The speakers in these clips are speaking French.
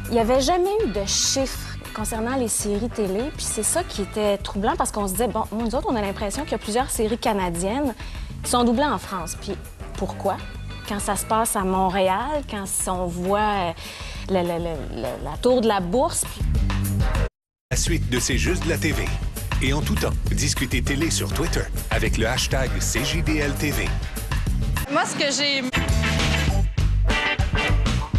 Il n'y avait jamais eu de chiffres concernant les séries télé, puis c'est ça qui était troublant parce qu'on se disait, bon, nous autres, on a l'impression qu'il y a plusieurs séries canadiennes qui sont doublées en France. Puis pourquoi? Quand ça se passe à Montréal, quand on voit la tour de la Bourse... Puis... La suite de C'est juste de la TV. Et en tout temps, discutez télé sur Twitter avec le hashtag CJDLTV. Moi, ce que j'ai...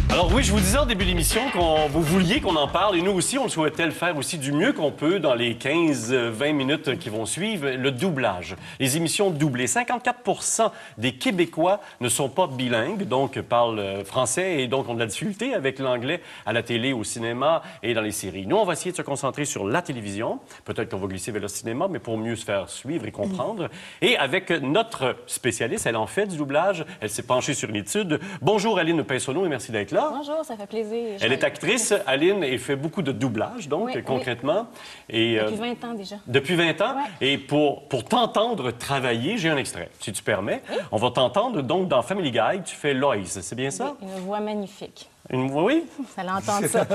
Alors oui, je vous disais en début d'émission vous vouliez qu'on en parle, et nous aussi, on souhaitait le faire aussi du mieux qu'on peut dans les 15-20 minutes qui vont suivre, le doublage. Les émissions doublées. 54 des Québécois ne sont pas bilingues, donc parlent français et donc ont de la difficulté avec l'anglais à la télé, au cinéma et dans les séries. Nous, on va essayer de se concentrer sur la télévision. Peut-être qu'on va glisser vers le cinéma, mais pour mieux se faire suivre et comprendre. Et avec notre spécialiste, elle en fait du doublage, elle s'est penchée sur une étude. Bonjour Aline Pinsonneau et merci d'être là. Bonjour, ça fait plaisir. Elle est actrice, Aline, et fait beaucoup de doublage, donc, oui, concrètement. Et, depuis 20 ans déjà. Depuis 20 ans. Ouais. Et pour t'entendre travailler, j'ai un extrait, si tu permets. Oui. On va t'entendre, donc, dans Family Guy, tu fais Loïs, c'est bien ça? Oui, une voix magnifique. Une voix, oui? Vous allez entendre ça.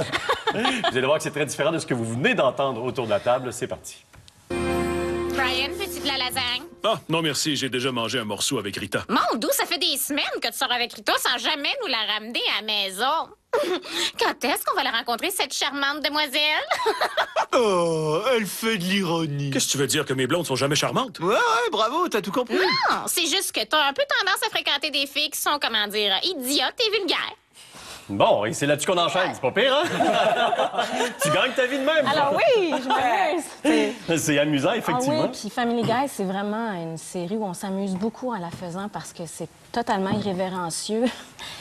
Vous allez voir que c'est très différent de ce que vous venez d'entendre autour de la table. C'est parti. Brian, veux-tu de la lasagne? Ah, non merci, j'ai déjà mangé un morceau avec Rita. Mon doux, ça fait des semaines que tu sors avec Rita sans jamais nous la ramener à la maison. Quand est-ce qu'on va la rencontrer, cette charmante demoiselle? Oh, elle fait de l'ironie. Qu'est-ce que tu veux dire, que mes blondes sont jamais charmantes? Ouais, bravo, t'as tout compris. Non, c'est juste que t'as un peu tendance à fréquenter des filles qui sont, comment dire, idiotes et vulgaires. Bon, et c'est là-dessus qu'on enchaîne. C'est pas pire, hein? Tu gagnes ta vie de même. Alors oui, je m'amuse. C'est amusant, effectivement. Ah oui, puis Family Guy, c'est vraiment une série où on s'amuse beaucoup en la faisant parce que c'est totalement irrévérencieux.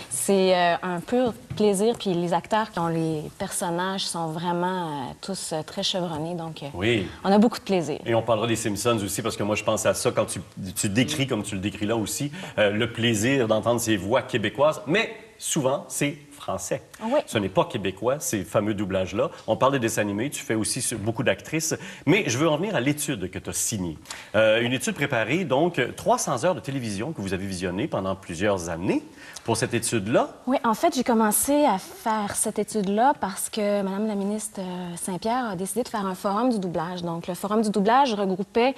C'est un pur plaisir, puis les acteurs qui ont les personnages sont vraiment tous très chevronnés, donc oui. On a beaucoup de plaisir. Et on parlera des Simpsons aussi, parce que moi, je pense à ça quand tu décris, comme tu le décris là aussi, le plaisir d'entendre ces voix québécoises, mais souvent, c'est français. Oui. Ce n'est pas québécois, ces fameux doublages-là. On parle des dessins animés, tu fais aussi beaucoup d'actrices, mais je veux en venir à l'étude que tu as signée. Une étude préparée, donc 300 heures de télévision que vous avez visionnées pendant plusieurs années pour cette étude-là. Oui, en fait, j'ai commencé à faire cette étude-là parce que Mme la ministre Saint-Pierre a décidé de faire un forum du doublage. Donc, le forum du doublage regroupait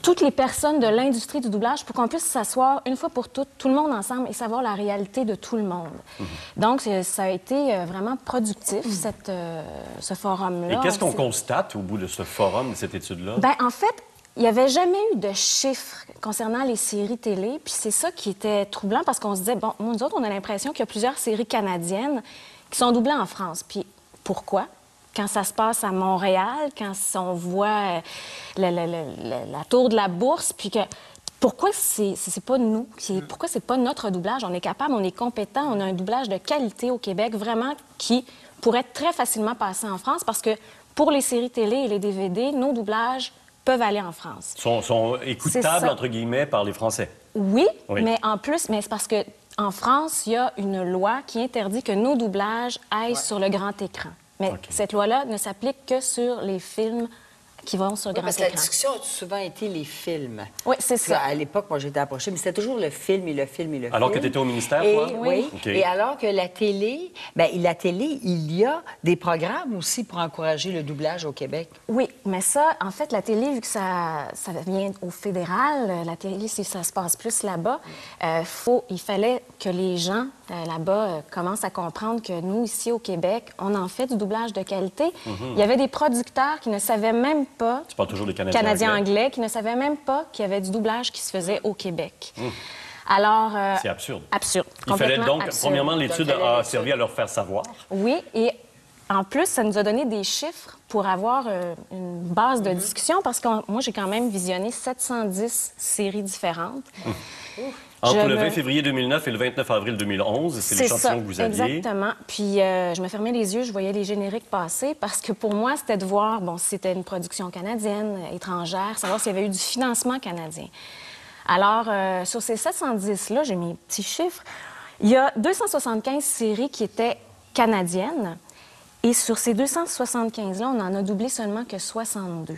toutes les personnes de l'industrie du doublage pour qu'on puisse s'asseoir une fois pour toutes, tout le monde ensemble, et savoir la réalité de tout le monde. Donc, ça a été vraiment productif, ce forum-là. Et qu'est-ce qu'on constate au bout de ce forum, de cette étude-là? Bien, en fait, il n'y avait jamais eu de chiffres concernant les séries télé, puis c'est ça qui était troublant parce qu'on se disait, bon, nous autres, on a l'impression qu'il y a plusieurs séries canadiennes qui sont doublées en France. Puis pourquoi? Quand ça se passe à Montréal, quand on voit la tour de la Bourse, puis que... Pourquoi c'est pas nous? Pourquoi c'est pas notre doublage? On est capable, on est compétent, on a un doublage de qualité au Québec, vraiment, qui pourrait très facilement passer en France, parce que pour les séries télé et les DVD, nos doublages peuvent aller en France. Sont écoutables, entre guillemets, par les Français. Oui, mais en plus, mais c'est parce que en France, il y a une loi qui interdit que nos doublages aillent sur le grand écran. Mais cette loi-là ne s'applique que sur les films qui vont sur le grand écran. Parce que la discussion a souvent été les films. Oui, c'est ça. À l'époque, moi, j'étais approchée, mais c'était toujours le film et le film et le film. Alors que tu étais au ministère, toi? Oui. Okay. Et alors que la télé, il y a des programmes aussi pour encourager le doublage au Québec. Oui, mais ça, en fait, la télé, vu que ça vient au fédéral, la télé, si ça se passe plus là-bas, il fallait que les gens là-bas commencent à comprendre que nous, ici au Québec, on en fait du doublage de qualité. Il y avait des producteurs qui ne savaient même pas... Tu parles toujours des Canadiens anglais qui ne savaient même pas qu'il y avait du doublage qui se faisait au Québec. Alors... c'est absurde. Absurde. Il fallait donc, absurde. premièrement, l'étude a servi à leur faire savoir. Oui, et en plus, ça nous a donné des chiffres pour avoir une base de discussion, parce que moi, j'ai quand même visionné 710 séries différentes. Entre le 20 février 2009 et le 29 avril 2011, c'est l'échantillon que vous aviez. Exactement. Puis je me fermais les yeux, je voyais les génériques passer, parce que pour moi, c'était de voir, bon, si c'était une production canadienne, étrangère, savoir s'il y avait eu du financement canadien. Alors, sur ces 710-là, j'ai mis un petit chiffre. Il y a 275 séries qui étaient canadiennes, et sur ces 275-là, on en a doublé seulement que 62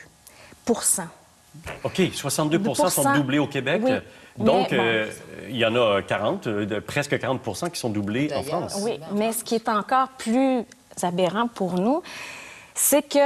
%. OK, 62 sont doublés au Québec. Oui. Donc, il y en a 40, presque 40 qui sont doublés en France. Oui, mais ce qui est encore plus aberrant pour nous, c'est qu'il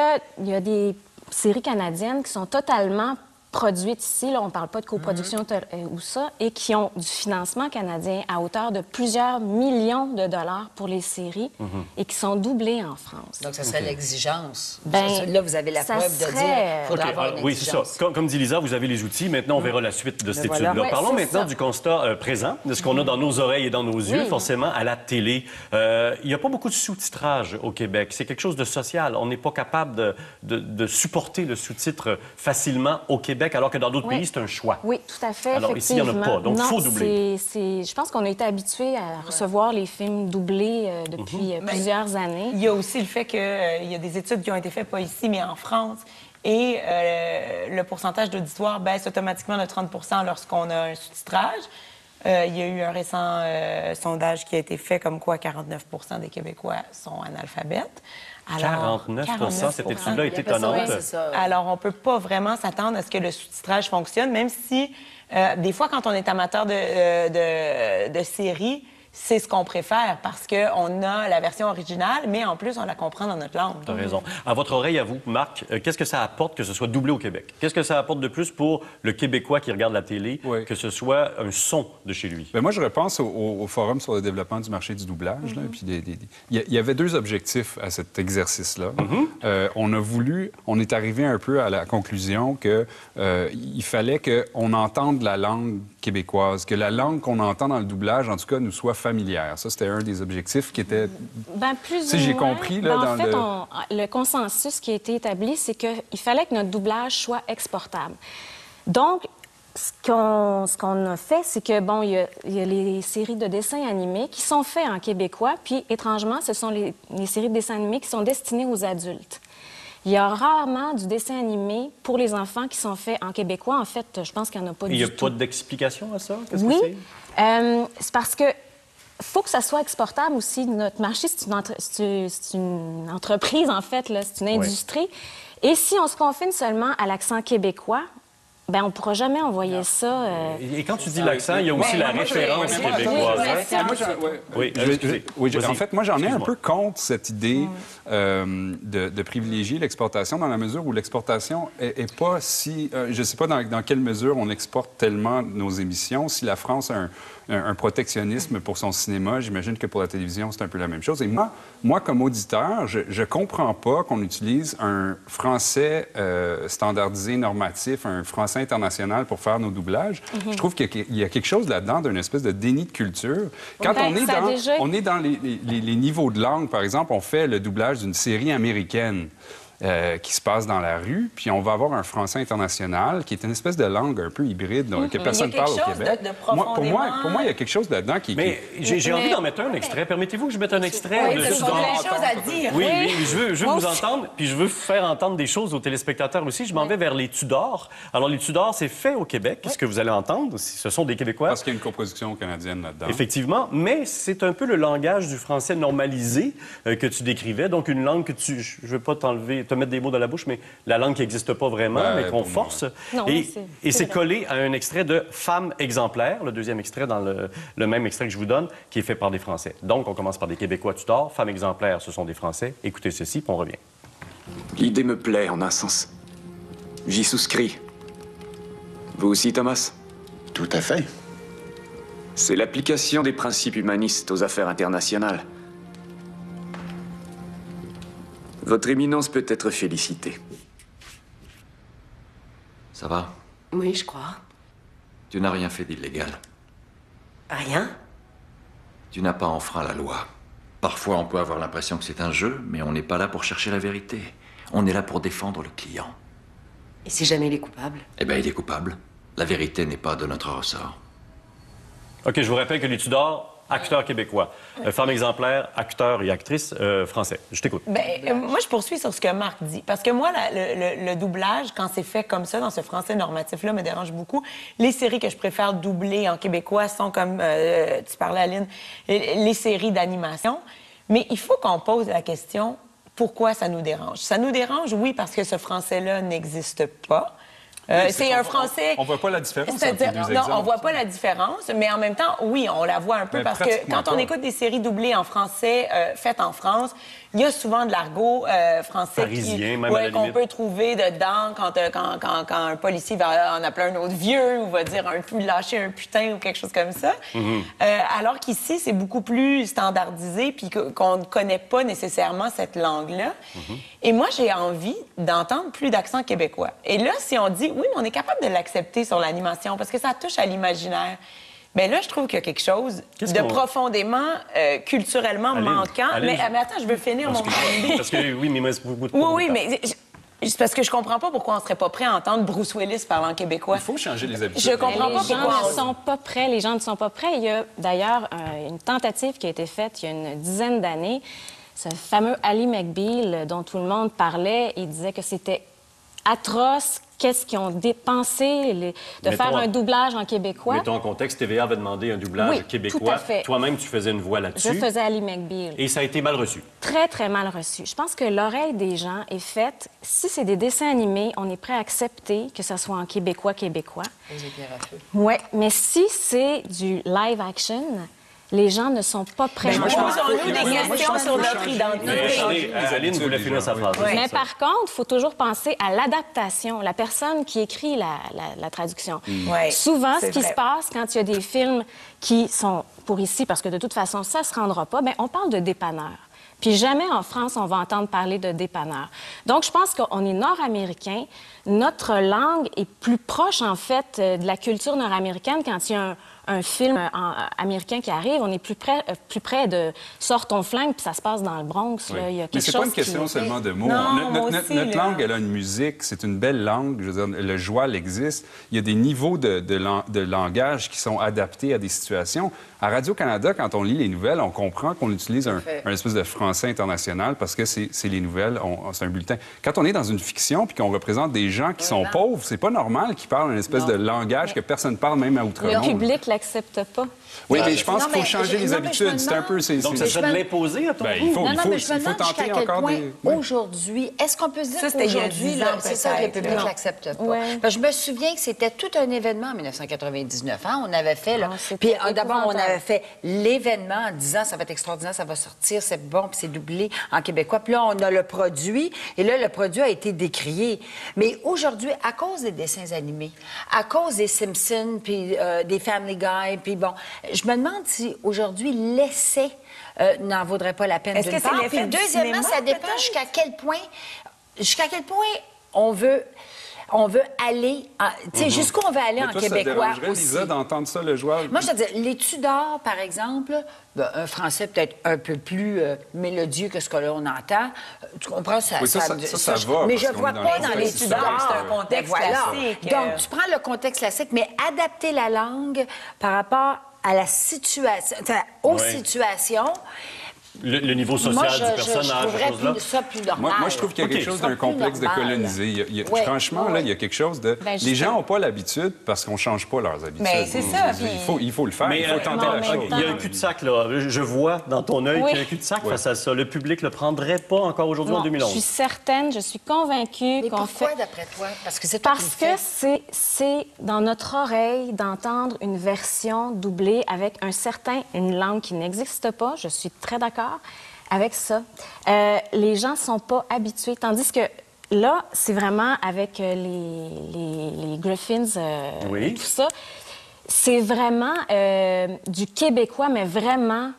y a des séries canadiennes qui sont totalement produites ici, là, on ne parle pas de coproduction ou ça, et qui ont du financement canadien à hauteur de plusieurs millions de dollars pour les séries et qui sont doublées en France. Donc, ça serait l'exigence. Ben, Là, vous avez la ça preuve de serait- dire qu'il faudra avoir une Oui, c'est ça. exigence. Comme dit Lisa, vous avez les outils. Maintenant, on verra la suite de cette voilà. étude-là. Ouais, Parlons c'est maintenant ça. du constat présent, de ce qu'on a dans nos oreilles et dans nos yeux, Oui. forcément, à la télé. Il n'y a pas beaucoup de sous-titrage au Québec. C'est quelque chose de social. On n'est pas capable de supporter le sous-titre facilement au Québec, alors que dans d'autres Oui. pays, c'est un choix. Oui, tout à fait. Alors, ici, il n'y en a effectivement. pas. Donc, il Non, faut doubler. je pense qu'on a été habitués à recevoir les films doublés depuis plusieurs années. Il y a aussi le fait qu'il y a des études qui ont été faites, pas ici, mais en France. Et le pourcentage d'auditoire baisse automatiquement de 30 lorsqu'on a un sous-titrage. Il y a eu un récent sondage qui a été fait comme quoi 49 des Québécois sont analphabètes. 49 cette étude-là est étonnante. Oui, c'est ça. Alors, on ne peut pas vraiment s'attendre à ce que le sous-titrage fonctionne, même si, des fois, quand on est amateur de séries, c'est ce qu'on préfère parce qu'on a la version originale, mais en plus, on la comprend dans notre langue. Tu as raison. À votre oreille, à vous, Marc, qu'est-ce que ça apporte que ce soit doublé au Québec? Qu'est-ce que ça apporte de plus pour le Québécois qui regarde la télé, que ce soit un son de chez lui? Bien, moi, je repense au Forum sur le développement du marché du doublage. Là, puis il y avait deux objectifs à cet exercice-là. On est arrivé un peu à la conclusion qu'il fallait qu'on entende la langue québécoise, que la langue qu'on entend dans le doublage, en tout cas, nous soit familière. Ça, c'était un des objectifs qui était... Ben, plus Si ou j'ai moins. compris, là, Ben, dans en fait, le consensus qui a été établi, c'est qu'il fallait que notre doublage soit exportable. Donc, ce qu'on a fait, c'est que, bon, il y a les séries de dessins animés qui sont faits en québécois, puis, étrangement, ce sont les séries de dessins animés qui sont destinées aux adultes. Il y a rarement du dessin animé pour les enfants qui sont faits en québécois. En fait, je pense qu'il n'y en a pas du tout. Il n'y a pas d'explication à ça? Qu'est-ce Oui, que c'est? c'est parce que faut que ça soit exportable aussi. Notre marché, c'est une entreprise, en fait, là, c'est une industrie. Et si on se confine seulement à l'accent québécois, ben on ne pourra jamais envoyer ça. Et quand tu dis l'accent, il y a aussi la référence québécoise. En fait, moi, j'en ai un peu contre cette idée de privilégier l'exportation dans la mesure où l'exportation est pas si... je ne sais pas dans quelle mesure on exporte tellement nos émissions. Si la France a un protectionnisme pour son cinéma, j'imagine que pour la télévision, c'est un peu la même chose. Et moi comme auditeur, je comprends pas qu'on utilise un français standardisé, normatif, un français international pour faire nos doublages. Je trouve qu'il y a quelque chose là-dedans d'une espèce de déni de culture. Quand on est dans les niveaux de langue, par exemple, on fait le doublage d'une série américaine qui se passe dans la rue, puis on va avoir un français international qui est une espèce de langue un peu hybride que personne ne parle au Québec. Pour moi, il y a quelque chose là-dedans qui... Mais j'ai envie d'en mettre un extrait. Permettez-vous que je mette un extrait? Oui, c'est plein de choses à dire. Oui, je veux vous entendre, puis je veux faire entendre des choses aux téléspectateurs aussi. Je m'en vais vers les Tudors. Alors, les Tudors, c'est fait au Québec, ce que vous allez entendre. Ce sont des Québécois. Parce qu'il y a une coproduction canadienne là-dedans. Effectivement, mais c'est un peu le langage du français normalisé que tu décrivais. Donc, une langue que je ne veux pas te mettre des mots dans la bouche, mais la langue qui n'existe pas vraiment, mais qu'on force. Non, et c'est collé à un extrait de Femme exemplaire, le deuxième extrait dans le même extrait que je vous donne, qui est fait par des Français. Donc, on commence par des Québécois Tudors. Femme exemplaire, ce sont des Français. Écoutez ceci, puis on revient. L'idée me plaît, en un sens. J'y souscris. Vous aussi, Thomas? Tout à fait. C'est l'application des principes humanistes aux affaires internationales. Votre éminence peut être félicitée. Ça va? Oui, je crois. Tu n'as rien fait d'illégal. Rien? Tu n'as pas enfreint la loi. Parfois, on peut avoir l'impression que c'est un jeu, mais on n'est pas là pour chercher la vérité. On est là pour défendre le client. Et si jamais il est coupable? Eh bien, il est coupable. La vérité n'est pas de notre ressort. OK, je vous rappelle que les Tudors, acteurs québécois. Femme exemplaire, acteur et actrice français. Je t'écoute. Moi, je poursuis sur ce que Marc dit. Parce que moi, le doublage, quand c'est fait comme ça, dans ce français normatif-là, me dérange beaucoup. Les séries que je préfère doubler en québécois sont comme, tu parlais, Aline, les séries d'animation. Mais il faut qu'on pose la question, pourquoi ça nous dérange? Ça nous dérange, oui, parce que ce français-là n'existe pas. C'est un français... On voit pas la différence entre les deux exemples. Non, on voit pas la différence, mais en même temps, oui, on la voit un peu parce que quand on écoute des séries doublées en français faites en France, il y a souvent de l'argot français qu'on peut trouver dedans quand un policier va en appeler un autre vieux ou va dire lâcher un putain ou quelque chose comme ça. Alors qu'ici, c'est beaucoup plus standardisé puis qu'on ne connaît pas nécessairement cette langue-là. Et moi, j'ai envie d'entendre plus d'accent québécois. Et là, si on dit, oui, mais on est capable de l'accepter sur l'animation parce que ça touche à l'imaginaire. Bien là, je trouve qu'il y a quelque chose de profondément, culturellement manquant. Mais attends, je veux finir mon idée. Parce que oui, mais il me reste beaucoup de Oui, mais c'est parce que je comprends pas pourquoi on serait pas prêt à entendre Bruce Willis parler en québécois. Il faut changer les habitudes. Je comprends pas pourquoi Les gens ne sont pas prêts. Les gens ne sont pas prêts. Il y a d'ailleurs une tentative qui a été faite il y a une dizaine d'années. Ce fameux Ali McBeal dont tout le monde parlait, il disait que c'était atroce. Qu'est-ce qu'ils ont dépensé de faire un doublage en québécois? Mettons en contexte, TVA avait demandé un doublage québécois. Tout à fait. Toi-même, tu faisais une voix là-dessus. Je faisais Ali McBeal. Et ça a été mal reçu. Très, très mal reçu. Je pense que l'oreille des gens est faite. Si c'est des dessins animés, on est prêt à accepter que ça soit en québécois. Oui, mais si c'est du live action... Les gens ne sont pas prêts. Posons-nous des questions sur notre identité. Aline voulait finir sa phrase. Mais par contre, il faut toujours penser à l'adaptation, la personne qui écrit la traduction. Souvent, ce qui se passe quand il y a des films qui sont pour ici, parce que de toute façon, ça ne se rendra pas, bien, on parle de dépanneur. Puis jamais en France, on va entendre parler de dépanneur. Donc, je pense qu'on est nord-américain. Notre langue est plus proche, en fait, de la culture nord-américaine quand il y a un film américain qui arrive, on est plus près de « sors ton flingue », puis ça se passe dans le Bronx. Là. Il y a quelque Mais c'est pas une question seulement de mots. Notre langue, elle a une musique, c'est une belle langue. Je veux dire, le joual existe. Il y a des niveaux de langage qui sont adaptés à des situations. À Radio-Canada, quand on lit les nouvelles, on comprend qu'on utilise un espèce de français international parce que c'est les nouvelles, c'est un bulletin. Quand on est dans une fiction puis qu'on représente des gens qui sont pauvres, c'est pas normal qu'ils parlent une espèce de langage que personne parle, même à Outre-monde. Le public l'accepte pas. Oui, mais je pense qu'il faut changer les habitudes. C'est un peu... Donc, ça serait de l'imposer à ton goût? Il faut je me demande tenter jusqu'à quel encore point, des... aujourd'hui, est-ce qu'on peut se dire qu'aujourd'hui, c'est ça que le public n'accepte pas? Je me souviens que c'était tout un événement en 1999. Hein? On avait fait... Puis d'abord, on avait fait l'événement en disant ça va être extraordinaire, ça va sortir, c'est bon, puis c'est doublé en québécois. Puis là, on a le produit, et là, le produit a été décrié. Mais aujourd'hui, à cause des dessins animés, à cause des Simpsons, puis des Family Guy, puis bon... Je me demande si aujourd'hui l'essai n'en vaudrait pas la peine. Est-ce que c'est l'effet du deuxièmement, cinéma, ça dépend jusqu'à quel point on veut aller, tu sais, jusqu'où on veut aller en québécois aussi. Lisa, d'entendre ça, le joueur? Moi, je te dis, les Tudors, par exemple, un français peut-être un peu plus mélodieux que ce que là on entend. Tu comprends? Ça va. Mais je ne vois pas dans les Tudors. C'est un contexte classique. Donc, tu prends le contexte classique, mais adapter la langue par rapport à la situation, aux situations... Le niveau social du personnage, je trouverais ça plus normal. Moi, je trouve qu'il y a quelque chose d'un complexe de colonisé. Franchement, là, il y a quelque chose de... les gens n'ont pas l'habitude parce qu'on ne change pas leurs habitudes. Mais c'est ça. Il faut le faire, il faut tenter la chose. Il y a un cul-de-sac, là. Je vois dans ton œil qu'il y a un cul-de-sac face à ça. Le public ne le prendrait pas encore aujourd'hui, en 2011. Je suis certaine, je suis convaincue qu'on fait... Pourquoi, d'après toi? Parce que c'est dans notre oreille d'entendre une version doublée avec une langue qui n'existe pas. Je suis très d'accord avec ça. Les gens ne sont pas habitués. Tandis que là, c'est vraiment avec les Griffins et tout ça. C'est vraiment du québécois, mais vraiment...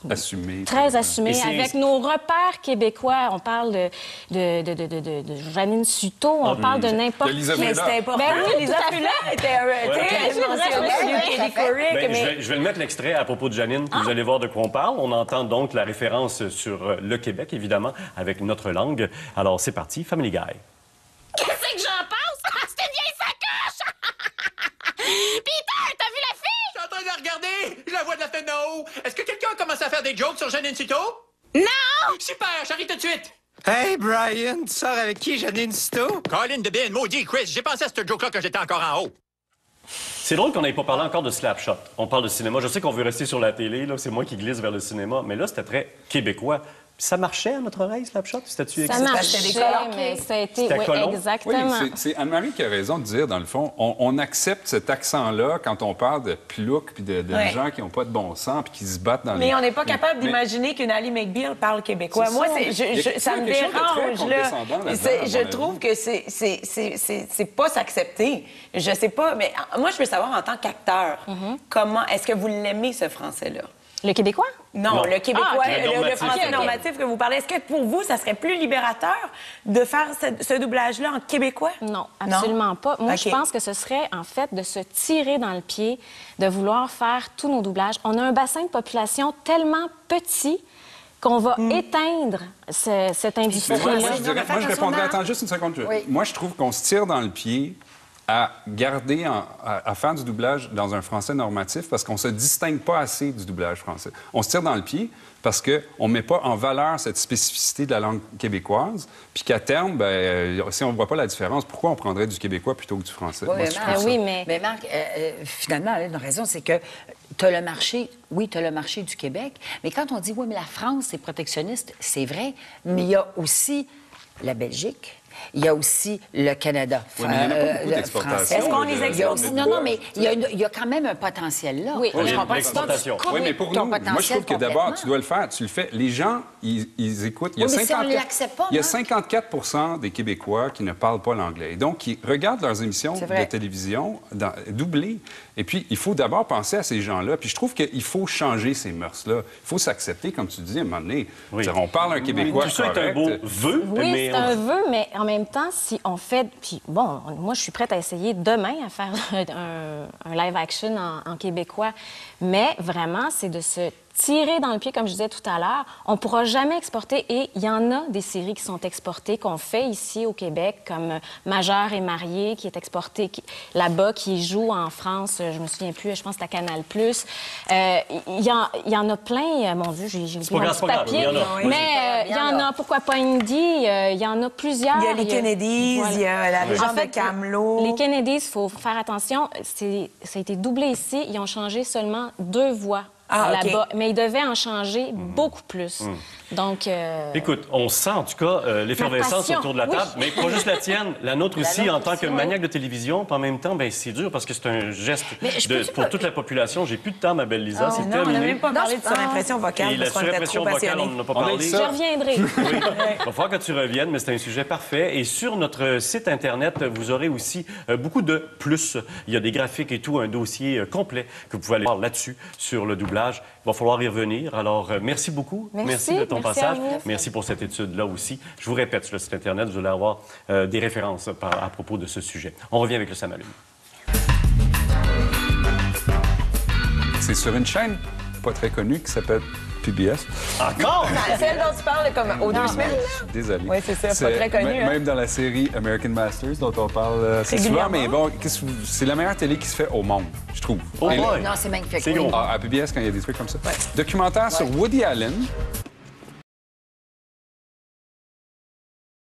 Assumé. Très assumé. Avec nos repères québécois, on parle de Janine Suto, on parle de n'importe qui. Mais c'était important. Lisa Fuller était mentionnée. Je vais le mettre l'extrait à propos de Janine, puis vous allez voir de quoi on parle. On entend donc la référence sur le Québec, évidemment, avec notre langue. Alors, c'est parti, Family Guy. Qu'est-ce que j'en pense? C'est une vieille sacoche! Peter, t'as vu la fille? Je suis en train de la regarder! Je la vois de la fenêtre d'en haut! Est-ce que quelqu'un commence à faire des jokes sur Janine Suto? Non! Super, j'arrive tout de suite! Hey, Brian, tu sors avec qui, Janine Suto? Colin de Bin, maudit Chris, j'ai pensé à ce joke-là quand j'étais encore en haut. C'est drôle qu'on n'ait pas parlé encore de Slapshot. On parle de cinéma. Je sais qu'on veut rester sur la télé, là. C'est moi qui glisse vers le cinéma. Mais là, c'était très québécois. Ça marchait à notre oreille, Slapshot? C'était-tu ça marchait, mais ça a été... Oui, exactement. Oui, c'est Anne-Marie qui a raison de dire, dans le fond, on accepte cet accent-là quand on parle de ploucs puis de gens qui n'ont pas de bon sens puis qui se battent dans les... Mais on n'est pas capable d'imaginer qu'une Ali McBeal parle québécois. Moi, ça me dérange, là. Je trouve que c'est pas s'accepter. Je sais pas, mais moi, je veux savoir, en tant qu'acteur, comment... Est-ce que vous l'aimez, ce français-là? Le québécois? Non, le québécois, le français normatif que vous parlez. Est-ce que pour vous, ça serait plus libérateur de faire ce doublage-là en québécois? Non, absolument pas. Moi, je pense que ce serait, en fait, de se tirer dans le pied, de vouloir faire tous nos doublages. On a un bassin de population tellement petit qu'on va éteindre cette industrie-là. Moi, je répondrais... Attends, juste une seconde. Oui. Moi, je trouve qu'on se tire dans le pied à garder, à faire du doublage dans un français normatif parce qu'on se distingue pas assez du doublage français. On se tire dans le pied parce qu'on ne met pas en valeur cette spécificité de la langue québécoise, puis qu'à terme, si on ne voit pas la différence, pourquoi on prendrait du québécois plutôt que du français? Oui, mais Marc, finalement, elle a une raison, c'est que tu as le marché, tu as le marché du Québec, mais quand on dit, oui, mais la France, c'est protectionniste, c'est vrai, mais il y a aussi la Belgique. Il y a aussi le Canada. Oui, mais il n'y en a pas beaucoup d'exportations. Est-ce qu'on les exporte? Non, mais il y a quand même un potentiel là. Oui, je comprends. L'exportation. Oui, mais pour nous, moi, je trouve que d'abord, tu dois le faire. Tu le fais. Les gens, ils écoutent. Il y a 54... mais si on ne l'accepte pas, il y a 54 des Québécois qui ne parlent pas l'anglais. Et donc, qui regardent leurs émissions de télévision doublées. Et puis, il faut d'abord penser à ces gens-là. Puis je trouve qu'il faut changer ces mœurs-là. Il faut s'accepter, comme tu dis, à un moment donné. On parle un Québécois tout ça est un beau vœu. Oui, c'est un vœu, mais en même temps, si on fait... Puis bon, moi, je suis prête à essayer demain à faire un live-action en québécois. Mais vraiment, c'est de se tirer dans le pied, comme je disais tout à l'heure. On ne pourra jamais exporter. Et il y en a des séries qui sont exportées, qu'on fait ici au Québec, comme Majeur et marié, qui est exporté là-bas, qui joue en France. Je me souviens plus, je pense que c'est à Canal+. Il y en a plein. Mon Dieu, j'ai oublié mon petit papier. Mais il y en a, pourquoi pas Indy? Il y en a plusieurs. Il y a les Kennedys, il y a la légende de Camelot. Les Kennedys, il faut faire attention. Ça a été doublé ici. Ils ont changé seulement 2 voix. Là-bas. Mais il devait en changer beaucoup plus. Donc... Écoute, on sent en tout cas l'effervescence autour de la table, mais pas juste la tienne, la nôtre aussi, en tant que maniaque de télévision. Puis en même temps, c'est dur parce que c'est un geste pour toute la population. J'ai plus de temps, ma belle Lisa, c'est terminé. On n'a même pas parlé de surimpression vocale parce qu'on était trop passionnés. On n'en a pas parlé. Je reviendrai. Il va falloir que tu reviennes, mais c'est un sujet parfait. Et sur notre site Internet, vous aurez aussi beaucoup de plus. Il y a des graphiques et tout, un dossier complet que vous pouvez aller voir là-dessus, sur le doublage. Il va falloir y revenir. Alors, merci beaucoup. Merci de ton passage. Merci pour cette étude-là aussi. Je vous répète, sur le site Internet, vous allez avoir des références à propos de ce sujet. On revient avec le Sam Allume. C'est sur une chaîne pas très connue qui s'appelle PBS. Encore? Celle dont tu parles comme aux 2 semaines? Désolé. Oui, c'est ça, pas très connu. Même dans la série American Masters, dont on parle assez souvent, mais bon, c'est la meilleure télé qui se fait au monde, je trouve. Non, c'est magnifique. À PBS, quand il y a des trucs comme ça. Documentaire sur Woody Allen,